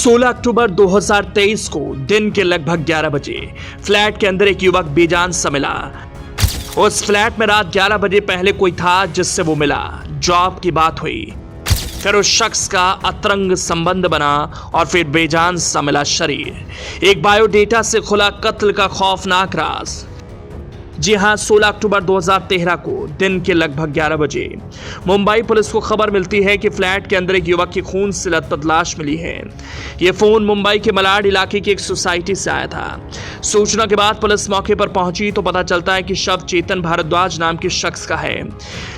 16 अक्टूबर 2023 को दिन के लगभग 11 बजे फ्लैट के अंदर एक युवक बेजान सा मिला। उस फ्लैट में रात 11 बजे पहले कोई था जिससे वो मिला। जॉब की बात हुई, फिर उस शख्स का अतरंग संबंध बना और फिर बेजान सा मिला शरीर। एक बायोडेटा से खुला कत्ल का खौफनाक राज। जी हां, 16 अक्टूबर 2013 को दिन के लगभग 11 बजे मुंबई पुलिस को खबर मिलती है कि फ्लैट के अंदर एक युवक की खून से लथपथ लाश मिली है। यह फोन मुंबई के मलाड इलाके की एक सोसाइटी से आया था। सूचना के बाद पुलिस मौके पर पहुंची तो पता चलता है कि शव चेतन भारद्वाज नाम के शख्स का है।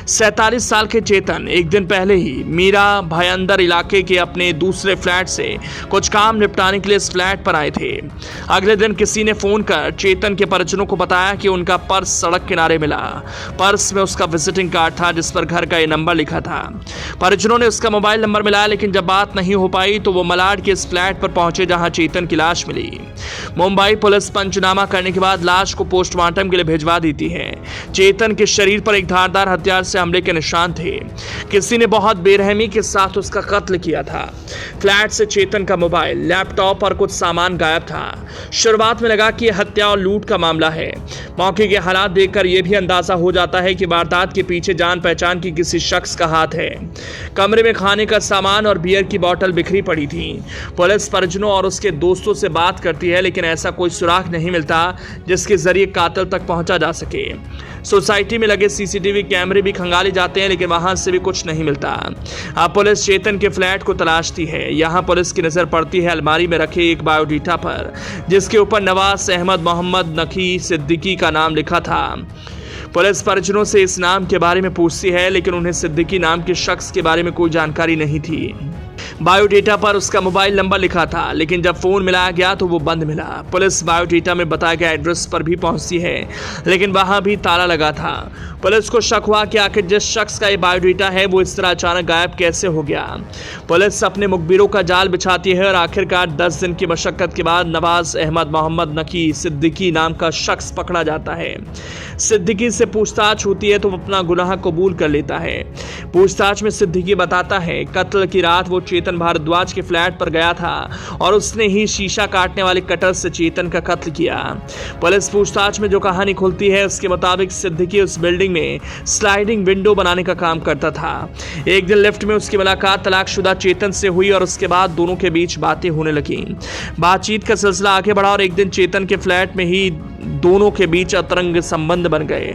47 साल के चेतन एक दिन पहले ही मीरा भयंदर इलाके के अपने दूसरे फ्लैट से कुछ काम निपटाने के लिए इस फ्लैट पर आए थे। अगले दिन किसी ने फोन कर चेतन के परिजनों को बताया कि उनका पर्स सड़क किनारे मिला। पर्स में उसका विजिटिंग कार्ड था जिस पर घर का ये नंबर लिखा था। परिजनों ने उसका मोबाइल नंबर मिलाया, लेकिन जब बात नहीं हो पाई तो वो मलाड के इस फ्लैट पर पहुंचे जहां चेतन की लाश मिली। मुंबई पुलिस पंचनामा करने के बाद लाश को पोस्टमार्टम के लिए भिजवा देती है। चेतन के शरीर पर एक धारदार हथियार से हमले के निशान थे। किसी ने बहुत बेरहमी के साथ उसका कत्ल किया था। फ्लैट से चेतन का मोबाइल, लैपटॉप और कुछ सामान गायब था। शुरुआत में लगा कि यह हत्या और लूट का मामला है। मौके के हालात देखकर यह भी अंदाजा हो जाता है कि वारदात के पीछे जान पहचान की किसी शख्स का हाथ है। कमरे में खाने का सामान और बियर की बोतल बिखरी पड़ी थी। पुलिस परिजनों और उसके दोस्तों से बात करती है, लेकिन ऐसा कोई सुराग नहीं मिलता जिसके जरिए कातिल तक पहुंचा जा सके। सोसाइटी में लगे सीसीटीवी कैमरे भी खंगाले जाते हैं, लेकिन वहां से भी कुछ नहीं मिलता। अब पुलिस चेतन के फ्लैट को तलाशती है। यहां पुलिस की नजर पड़ती है अलमारी में रखे एक बायोडेटा पर, जिसके ऊपर नवाज अहमद मोहम्मद नकी सिद्दीकी का नाम लिखा था। पुलिस परिजनों से इस नाम के बारे में पूछती है, लेकिन उन्हें सिद्दीकी नाम के शख्स के बारे में कोई जानकारी नहीं थी। बायोडेटा पर उसका मोबाइल नंबर लिखा था, लेकिन जब फोन मिलाया गया तो वो बंद मिला। पुलिस बायोडेटा में बताए गए एड्रेस पर भी पहुंचती है, लेकिन वहां भी ताला लगा था। पुलिस को शक हुआ कि आखिर जिस शख्स का ये बायोडेटा है वो इस तरह अचानक गायब कैसे हो गया। पुलिस अपने मुखबिरों का जाल बिछाती है और आखिरकार 10 दिन की मशक्कत के बाद नवाज अहमद मोहम्मद नकी सिद्दीकी नाम का शख्स पकड़ा जाता है। सिद्दीकी से पूछताछ होती है तो वो अपना गुनाह कबूल कर लेता है। पूछताछ में सिद्दीकी बताता है कत्ल की रात वो चेतन भारद्वाज के फ्लैट पर गया था और उसने ही शीशा काटने वाले कटर से चेतन का कत्ल किया। पुलिस पूछताछ में जो कहानी खुलती है उसके मुताबिक सिद्दीकी उस बिल्डिंग में स्लाइडिंग विंडो बनाने का काम करता था। एक दिन लिफ्ट में उसकी मुलाकात तलाकशुदा चेतन से हुई और उसके बाद दोनों के बीच बातें होने लगी। बातचीत का सिलसिला आगे बढ़ा और एक दिन चेतन के फ्लैट में ही दोनों के बीच अतरंग संबंध बन गए।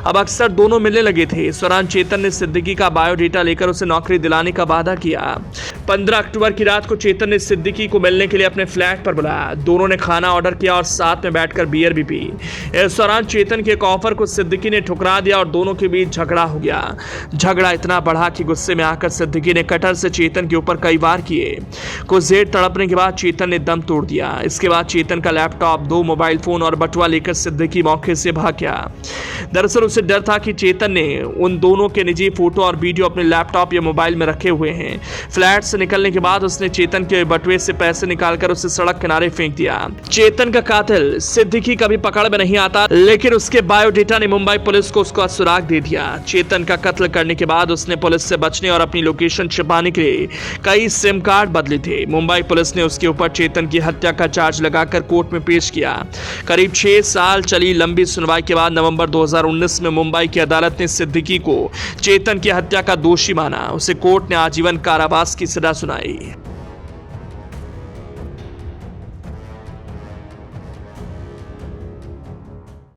अब अक्सर दोनों मिलने लगे थे। इस दौरान चेतन ने सिद्दीकी का बायोडेटा लेकर उसे नौकरी दिलाने का वादा किया। 15 अक्टूबर की रात को चेतन ने सिद्दीकी को मिलने के लिए अपने फ्लैट पर बुलाया। दोनों ने खाना ऑर्डर किया और साथ में बैठकर बियर भी पी। इस दौरान चेतन के एक ऑफर को सिद्दीकी ने ठुकरा दिया और दोनों के बीच झगड़ा हो गया। झगड़ा इतना बढ़ा कि गुस्से में आकर सिद्दीकी ने कटर से चेतन के ऊपर कई वार किए। कुछ देर तड़पने के बाद चेतन ने दम तोड़ दिया। इसके बाद चेतन का लैपटॉप, 2 मोबाइल फोन और बटुआ लेकर सिद्दीकी मौके से भाग गया। दरअसल उसे डर था कि चेतन ने उन दोनों के निजी फोटो और वीडियो अपने लैपटॉप या मोबाइल में रखे हुए हैं। फ्लैट से निकलने के बाद उसने चेतन के बटुए से पैसे निकालकर उसे सड़क किनारे फेंक दिया। चेतन का कातिल सिद्दीकी कभी पकड़ में नहीं आता, लेकिन उसके बायोडेटा ने मुंबई पुलिस को उसका सुराग दे दिया। चेतन का कत्ल करने के बाद उसने पुलिस से बचने और अपनी लोकेशन छिपाने के लिए कई सिम कार्ड बदले थे। मुंबई पुलिस ने उसके ऊपर चेतन की हत्या का चार्ज लगाकर कोर्ट में पेश किया। करीब 6 साल चली लंबी सुनवाई के बाद नवंबर 2019 में मुंबई की अदालत ने सिद्दीकी को चेतन की हत्या का दोषी माना। उसे कोर्ट ने आजीवन कारावास की सजा सुनाई।